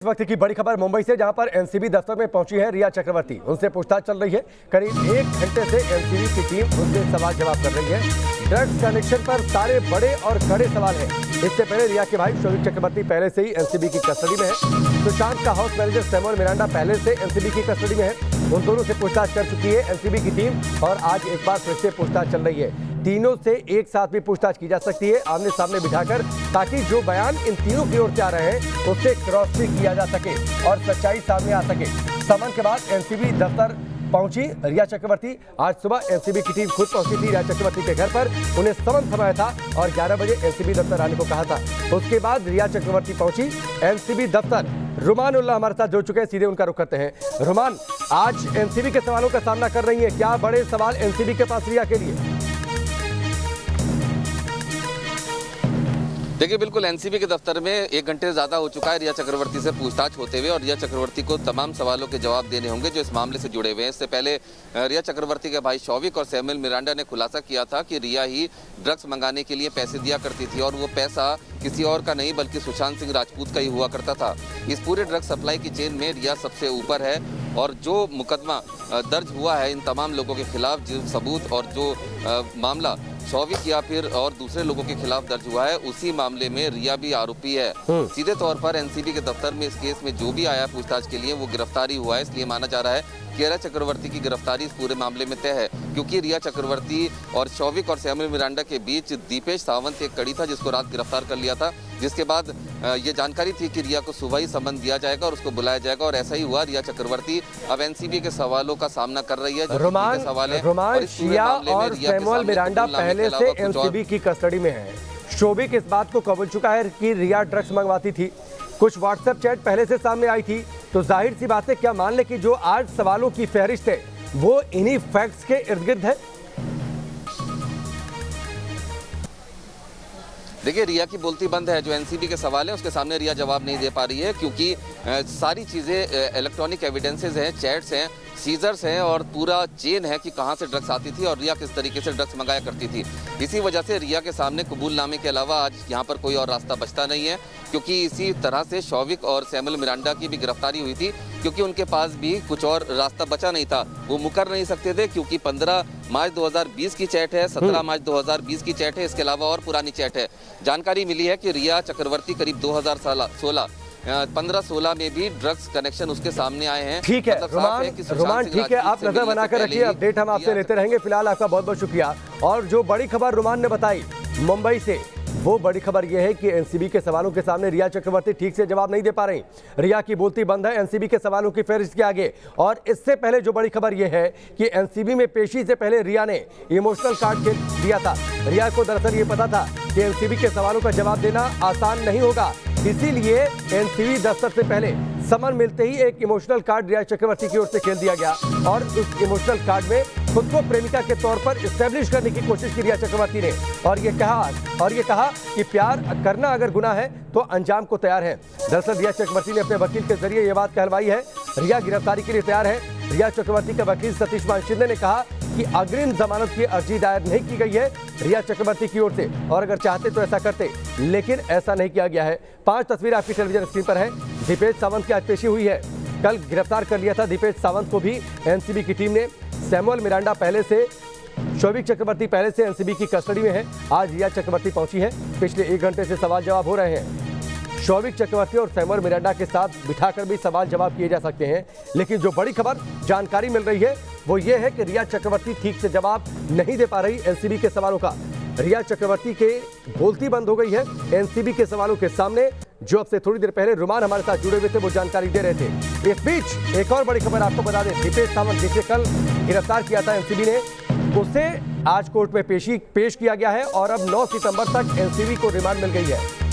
इस वक्त की बड़ी खबर मुंबई से, जहां पर एनसीबी दफ्तर में पहुंची है रिया चक्रवर्ती। उनसे पूछताछ चल रही है। करीब 1 घंटे से एनसीबी की टीम उनसे सवाल जवाब कर रही है। ड्रग्स कनेक्शन पर सारे बड़े और कड़े सवाल हैं। इससे पहले रिया के भाई शोविक चक्रवर्ती पहले से ही एनसीबी की कस्टडी में है। सुशांत का हाउस मैनेजर सैमुअल मिरांडा पहले से एनसीबी की कस्टडी में है। उन दोनों से पूछताछ कर चुकी है एनसीबी की टीम और आज एक बार फिर से पूछताछ चल रही है। तीनों से एक साथ भी पूछताछ की जा सकती है, आमने सामने बिठाकर, ताकि जो बयान इन तीनों की ओर से आ रहे हैं उससे क्रॉस चेक किया जा सके और सच्चाई सामने आ सके। समन के बाद एनसीबी दफ्तर पहुंची रिया चक्रवर्ती। आज सुबह एनसीबी की टीम खुद पहुंची थी रिया चक्रवर्ती के घर पर। उन्हें समन थमाया था और 11 बजे एनसीबी दफ्तर आने को कहा था। उसके बाद रिया चक्रवर्ती पहुंची एनसीबी दफ्तर। रुमान उल्लाह हमारे साथ जुड़ चुके हैं, सीधे उनका रुख करते हैं। रुमान, आज एनसीबी के सवालों का सामना कर रही है, क्या बड़े सवाल एनसीबी के पास रिया के लिए? देखिए, बिल्कुल एनसीबी के दफ्तर में 1 घंटे से ज़्यादा हो चुका है रिया चक्रवर्ती से पूछताछ होते हुए, और रिया चक्रवर्ती को तमाम सवालों के जवाब देने होंगे जो इस मामले से जुड़े हुए हैं। इससे पहले रिया चक्रवर्ती के भाई शोविक और सैमुअल मिरांडा ने खुलासा किया था कि रिया ही ड्रग्स मंगाने के लिए पैसे दिया करती थी और वो पैसा किसी और का नहीं बल्कि सुशांत सिंह राजपूत का ही हुआ करता था। इस पूरे ड्रग्स सप्लाई की चेन में रिया सबसे ऊपर है और जो मुकदमा दर्ज हुआ है इन तमाम लोगों के खिलाफ, जो सबूत और जो मामला शोविक या फिर और दूसरे लोगों के खिलाफ दर्ज हुआ है, उसी मामले में रिया भी आरोपी है। सीधे तौर पर एनसीबी के दफ्तर में इस केस में जो भी आया पूछताछ के लिए वो गिरफ्तारी हुआ है। इसलिए माना जा रहा है कि रिया चक्रवर्ती की गिरफ्तारी इस पूरे मामले में तय है, क्योंकि रिया चक्रवर्ती और शोविक और सैमुअल मिरांडा के बीच दीपेश सावंत एक कड़ी था जिसको रात गिरफ्तार कर लिया था, जिसके बाद ये जानकारी थी कि रिया को सुबह ही समन दिया जाएगा और उसको बुलाया जाएगा, और ऐसा ही हुआ। रिया चक्रवर्ती अब एनसीबी के सवालों का सामना कर रही है। रोमान, रिया और सैमुअल मिरांडा पहले से एनसीबी की कस्टडी में है। शोविक इस बात को कबूल चुका है कि रिया ड्रग्स मंगवाती थी। कुछ व्हाट्सएप चैट पहले से सामने आई थी, तो जाहिर सी बात है, क्या मान ले कि जो आज सवालों की फहरिस्त है वो इन्हीं फैक्ट्स के इर्द गिर्द है? देखिए, रिया की बोलती बंद है। जो एनसीबी के सवाल है उसके सामने रिया जवाब नहीं दे पा रही है, क्योंकि सारी चीज़ें इलेक्ट्रॉनिक एविडेंसेस हैं, चैट्स हैं, सीजर्स हैं और पूरा चेन है कि कहां से ड्रग्स आती थी और रिया किस तरीके से ड्रग्स मंगाया करती थी। इसी वजह से रिया के सामने कबूलनामे के अलावा आज यहां पर कोई और रास्ता बचता नहीं है, क्योंकि इसी तरह से शोविक और सैमुअल मिरांडा की भी गिरफ्तारी हुई थी, क्योंकि उनके पास भी कुछ और रास्ता बचा नहीं था। वो मुकर नहीं सकते थे, क्योंकि 15 मार्च 2020 की चैट है, 17 मार्च 2020 की चैट है, इसके अलावा और पुरानी चैट है। जानकारी मिली है कि रिया चक्रवर्ती करीब 2016 15-16 में भी ड्रग्स कनेक्शन उसके सामने आए हैं। ठीक है रुमान, ठीक है, आप नजर बनाकर रखिए, अपडेट हम आपसे लेते रहेंगे। फिलहाल आपका बहुत बहुत शुक्रिया। और जो बड़ी खबर रुमान ने बताई मुंबई से, वो बड़ी खबर यह है कि एनसीबी के सवालों के सामने रिया चक्रवर्ती ठीक से जवाब नहीं दे पा रही। रिया की बोलती बंद है एनसीबी के सवालों की फहरिस्त के आगे। और इससे पहले जो बड़ी खबर यह है कि एनसीबी में पेशी से पहले रिया ने इमोशनल कार्ड दिया था। रिया को दरअसल ये पता था कि एनसीबी के सवालों का जवाब देना आसान नहीं होगा, इसीलिए एनसीबी दफ्तर से पहले समन मिलते ही एक इमोशनल कार्ड रिया चक्रवर्ती की ओर से खेल दिया गया और उस इमोशनल कार्ड में खुद को प्रेमिका के तौर पर इस्टेब्लिश करने की कोशिश की रिया चक्रवर्ती ने, और ये कहा कि प्यार करना अगर गुनाह है तो अंजाम को तैयार है। दरअसल रिया चक्रवर्ती ने अपने वकील के जरिए ये बात कहलवाई है। रिया गिरफ्तारी के लिए तैयार है। रिया चक्रवर्ती के वकील सतीश मान शिंदे ने कहा कि अग्रिम जमानत की अर्जी दायर नहीं की गई है रिया चक्रवर्ती की ओर से, और अगर चाहते तो ऐसा करते, लेकिन ऐसा नहीं किया गया है। 5 तस्वीरें आपकी टेलीविजन स्क्रीन पर है। दीपेश सावंत की आज पेशी हुई है। कल गिरफ्तार कर लिया था दीपेश सावंत को भी एनसीबी की टीम ने। सैमुअल मिरांडा पहले से, शोविक चक्रवर्ती पहले से एनसीबी की कस्टडी में है। आज रिया चक्रवर्ती पहुंची है। पिछले 1 घंटे से सवाल जवाब हो रहे हैं। शोविक चक्रवर्ती और सैमुअल मिरांडा के साथ बिठाकर भी सवाल जवाब किए जा सकते हैं, लेकिन जो बड़ी खबर जानकारी मिल रही है वो ये है कि रिया चक्रवर्ती ठीक से जवाब नहीं दे पा रही एनसीबी के सवालों का। रिया चक्रवर्ती के बोलती बंद हो गई है एनसीबी के सवालों के सामने। जो अब से थोड़ी देर पहले रुमान हमारे साथ जुड़े हुए थे, वो जानकारी दे रहे थे। इस बीच एक और बड़ी खबर आपको बता दें, दीपेश सावंत जिसे कल गिरफ्तार किया था एनसीबी ने, उसे आज कोर्ट में पेश किया गया है और अब 9 सितंबर तक एनसीबी को रिमांड मिल गई है।